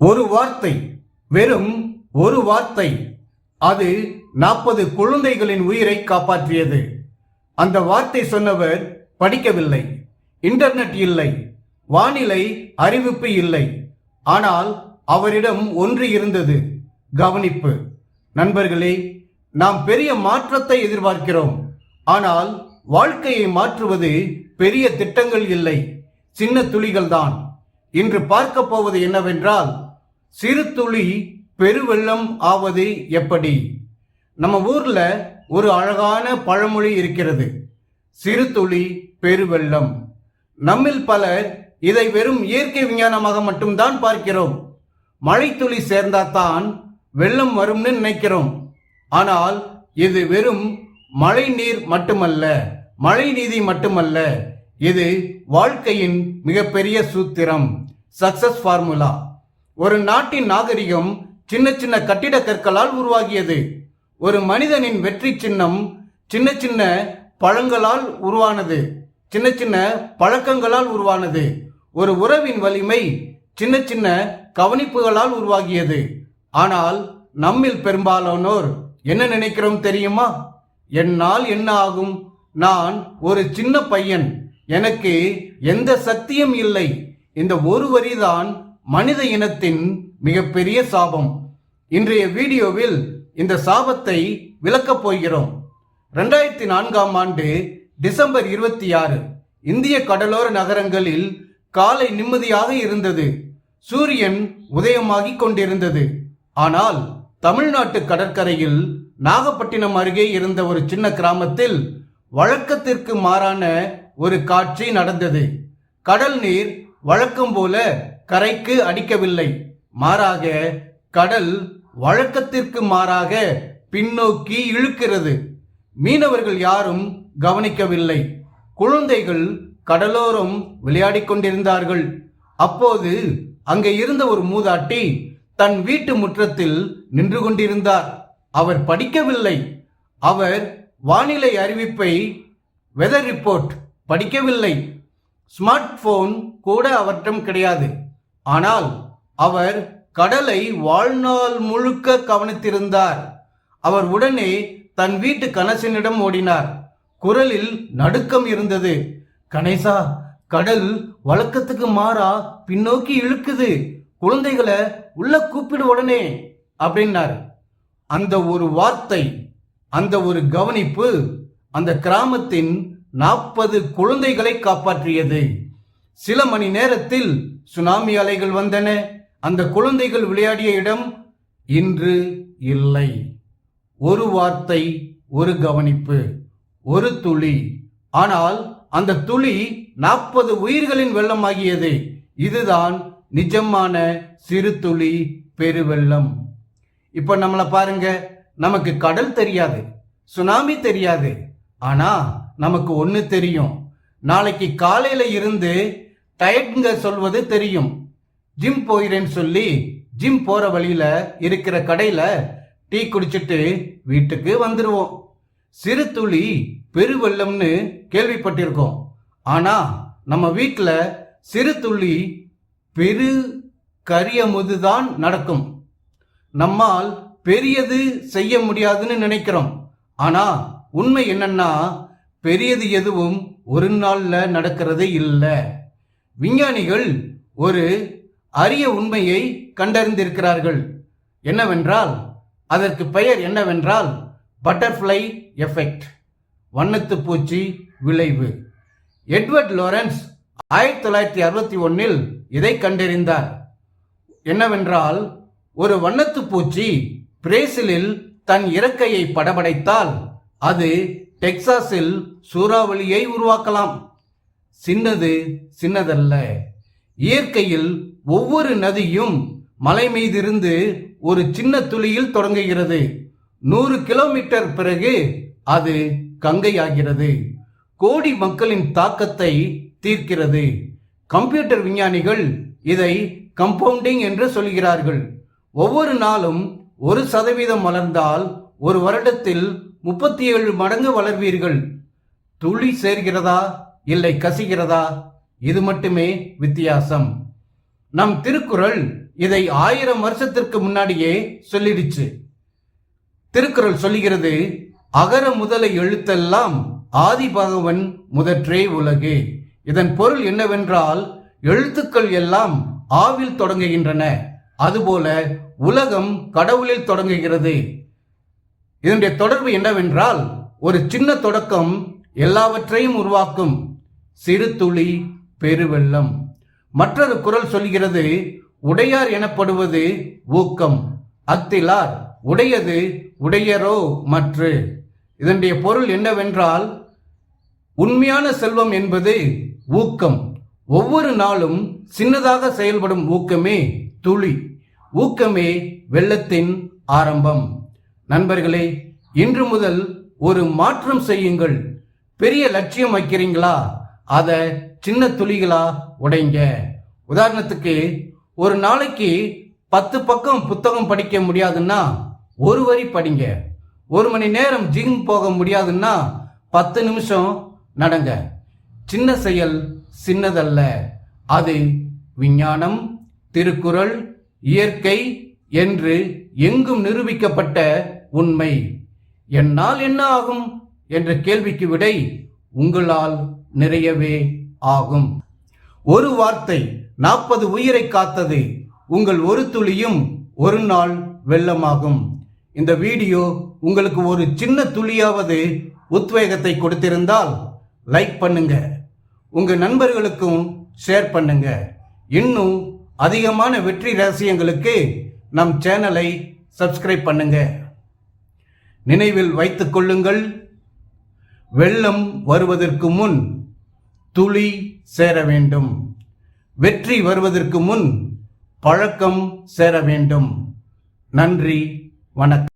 ஒரு வார்த்தை, வெறும் ஒரு வார்த்தை, அது 40 குழந்தைகளின் உயிரை காப்பாற்றியது. அந்த வார்த்தை சொன்னவர் படிக்கவில்லை, இன்டர்நெட் இல்லை, வானிலை அறிவிப்பு இல்லை. ஆனால் அவரிடம் ஒன்று இருந்தது, கவனிப்பு. நண்பர்களே, நாம் பெரிய மாற்றத்தை எதிர்பார்க்கிறோம். ஆனால் வாழ்க்கையை மாற்றுவது பெரிய திட்டங்கள் இல்லை, சின்ன துளிகள் தான். இன்று பார்க்க போவது என்னவென்றால், சிறு துளி பெருவெள்ளம் ஆவது எப்படி. நம்ம ஊர்ல ஒரு அழகான பழமொழி இருக்கிறது, சிறு துளி பெருவெள்ளம். நம்மில் பலர் இதை வெறும் இயற்கை விஞ்ஞானமாக மட்டும்தான் பார்க்கிறோம். மழை துளி சேர்ந்தாதான் வெள்ளம் வரும்னு நினைக்கிறோம். ஆனால் இது வெறும் மழை நீர் மட்டுமல்ல, மழை நீதி மட்டுமல்ல, இது வாழ்க்கையின் மிகப்பெரிய சூத்திரம், சக்சஸ் ஃபார்முலா. ஒரு நாட்டின் நாகரிகம் சின்ன சின்ன கட்டிட கற்களால் உருவாகியது. ஒரு மனிதனின் வெற்றி சின்னம் சின்ன சின்ன பழங்களால் உருவானது, சின்ன சின்ன பழக்கங்களால் உருவானது. ஒரு உறவின் வலிமை சின்ன சின்ன கவனிப்புகளால் உருவாகியது. ஆனால் நம்மில் பெரும்பாலானோர் என்ன நினைக்கிறோம் தெரியுமா? என்னால் என்ன ஆகும், நான் ஒரு சின்ன பையன், எனக்கு எந்த சக்தியும் இல்லை. இந்த ஒரு வரிதான் மனித இனத்தின் மிகப்பெரிய சாபம். இன்றைய வீடியோவில் இந்த சாபத்தை விளக்கப் போகிறோம். 2004ஆம் ஆண்டு டிசம்பர் 26 இந்திய கடலோர நகரங்களில் காலை நிம்மதியாக இருந்தது. சூரியன் உதயமாகிக் கொண்டிருந்தது. ஆனால் தமிழ்நாட்டு கடற்கரையில் நாகப்பட்டினம் அருகே இருந்த ஒரு சின்ன கிராமத்தில் வழக்கத்திற்கு மாறான ஒரு காட்சி நடந்தது. கடல் நீர் வழக்கம் போல கரைக்கு அடிக்கவில்லை. மாறாக கடல் வழக்கத்திற்கு மாறாக பின்னோக்கி இழுக்கிறது. மீனவர்கள் யாரும் கவனிக்கவில்லை. குழந்தைகள் கடலோரம் விளையாடிக் கொண்டிருந்தார்கள். அப்போது அங்கே இருந்த ஒரு மூதாட்டி தன் வீட்டு முற்றத்தில் நின்று கொண்டிருந்தார். அவர் படிக்கவில்லை. அவர் வானிலை அறிவிப்பை, வெதர் ரிப்போர்ட் படிக்கவில்லை. ஸ்மார்ட் போன் கூட அவரிடம் கிடையாது. ஆனால் அவர் கடலை வாழ்நாள் முழுக்க கவனித்திருந்தார். அவர் உடனே தன் வீட்டு கணேசனிடம் ஓடினார். குரலில் நடுக்கம் இருந்தது. கணேசா, கடல் வழக்கத்துக்கு மாறா பின்னோக்கி இழுக்குது, குழந்தைகளை உள்ள கூப்பிடு உடனே அப்படின்னார். அந்த ஒரு வார்த்தை, அந்த ஒரு கவனிப்பு அந்த கிராமத்தின் 40 குழந்தைகளை காப்பாற்றியது. சில மணி நேரத்தில் சுனாமி அலைகள் வந்தன. அந்த குழந்தைகள் விளையாடிய இடம் இன்று இல்லை. ஒரு வார்த்தை, ஒரு கவனிப்பு, ஒரு துளி. ஆனால் அந்த துளி 40 உயிர்களின் வெள்ளமாகியது. இதுதான் நிஜமான சிறு துளி பெருவெள்ளம். இப்ப நம்மளை பாருங்க, நமக்கு கடல் தெரியாது, சுனாமி தெரியாது. ஆனா நமக்கு ஒண்ணு தெரியும், நாளைக்கு காலையில இருந்து டயட்ங்க சொல்வது தெரியும். ஜிம் போகிறேன்னு சொல்லி ஜிம் போற வழியில இருக்கிற கடையில டீ குடிச்சிட்டு வீட்டுக்கு வந்துருவோம். சிறு துளி பெருவெள்ளம்னு கேள்விப்பட்டிருக்கோம். ஆனா நம்ம வீட்டுல சிறு துளி பெரு கரியமுதுதான் நடக்கும். நம்மால் பெரியது செய்ய முடியாதுன்னு நினைக்கிறோம். ஆனா உண்மை என்னன்னா, பெரியது எதுவும் ஒரு நாள்ல நடக்கிறது இல்லை. விஞ்ஞானிகள் ஒரு அரிய உண்மையை கண்டறிந்திருக்கிறார்கள். என்னவென்றால், அதற்கு பெயர் என்னவென்றால் பட்டர்ஃப்ளை எஃபெக்ட், வண்ணத்து பூச்சி விளைவு. எட்வர்ட் லாரன்ஸ் 1961இல் இதை கண்டறிந்தார். என்னவென்றால், ஒரு வண்ணத்து பூச்சி பிரேசிலில் தன் இறக்கையை படபடைத்தால் அது டெக்சாஸில் சூறாவளியை உருவாக்கலாம். சின்னது சின்னதல்ல. இயற்கையில் ஒவ்வொரு நதியும் மலை மீதிருந்து ஒரு சின்ன துளியில் தொடங்குகிறது. 100 கிலோமீட்டர் பிறகு அது கங்கையாகிறது. கோடி மக்களின் தாக்கத்தை தீர்க்கிறது. கம்ப்யூட்டர் விஞ்ஞானிகள் இதை கம்பவுண்டிங் என்று சொல்கிறார்கள். ஒவ்வொரு நாளும் 1% வளர்ந்தால் ஒரு வருடத்தில் 37 மடங்கு வளர்வீர்கள். துளி சேர்கிறதா இல்லை கசிகிறதா, இது மட்டுமே வித்தியாசம். நம் திருக்குறள் இதை 1000 வருஷத்திற்கு முன்னாடியே சொல்லிடுச்சு. திருக்குறள் சொல்லுகிறது, அகர முதல எழுத்தெல்லாம் ஆதி பகவன் முதற்றே உலகு. இதன் பொருள் என்னவென்றால், எழுத்துக்கள் எல்லாம் ஆவில் தொடங்குகின்றன, அதுபோல உலகம் கடவுளில் தொடங்குகிறது. இதனுடைய தொடர்பு என்னவென்றால், ஒரு சின்ன தொடக்கம் எல்லாவற்றையும் உருவாக்கும். சிறு துளி பெருவெள்ளம். மற்றொரு குறள் சொல்கிறது, உடையார் எனப்படுவது ஊக்கம், அத்திலார் உடையது உடையரோ மற்று. இதனுடைய பொருள் என்னவென்றால், உண்மையான செல்வம் என்பது ஊக்கம். ஒவ்வொரு நாளும் சின்னதாக செயல்படும் ஊக்கமே துளி. ஊக்கமே வெள்ளத்தின் ஆரம்பம். நண்பர்களே, இன்று முதல் ஒரு மாற்றம் செய்யுங்கள். பெரிய லட்சியம் வைக்கிறீங்களா, அதை சின்ன துளிகளா உடைங்க. உதாரணத்துக்கு, ஒரு நாளைக்கு 10 பக்கம் புத்தகம் படிக்க முடியாதுன்னா 1 வரி படிங்க. 1 மணி நேரம் ஜிம் போக முடியாதுன்னா 10 நிமிஷம் நடங்க. சின்ன செயல் சின்னதல்ல, அது விஞ்ஞானம், திருக்குறள், இயற்கை என்று எங்கும் நிரூபிக்கப்பட்ட உண்மை. என்னால் என்ன ஆகும் என்ற கேள்விக்கு விடை உங்களால் நிறையவே ஆகும். ஒரு வார்த்தை 40 உயிரை காத்தது. உங்கள் ஒரு துளியும் ஒரு நாள் வெள்ளமாகும். இந்த வீடியோ உங்களுக்கு ஒரு சின்ன துளியாவது உத்வேகத்தை கொடுத்திருந்தால் லைக் பண்ணுங்க, உங்க நண்பர்களுக்கும் ஷேர் பண்ணுங்க. இன்னும் அதிகமான வெற்றி ரகசியங்களுக்கு நம் சேனலை சப்ஸ்கிரைப் பண்ணுங்க. நினைவில் வைத்துக் கொள்ளுங்கள், வெள்ளம் வருவதற்கு முன் துளி சேர வேண்டும். வெற்றி வருவதற்கு முன் பழக்கம் சேர வேண்டும். நன்றி, வணக்கம்.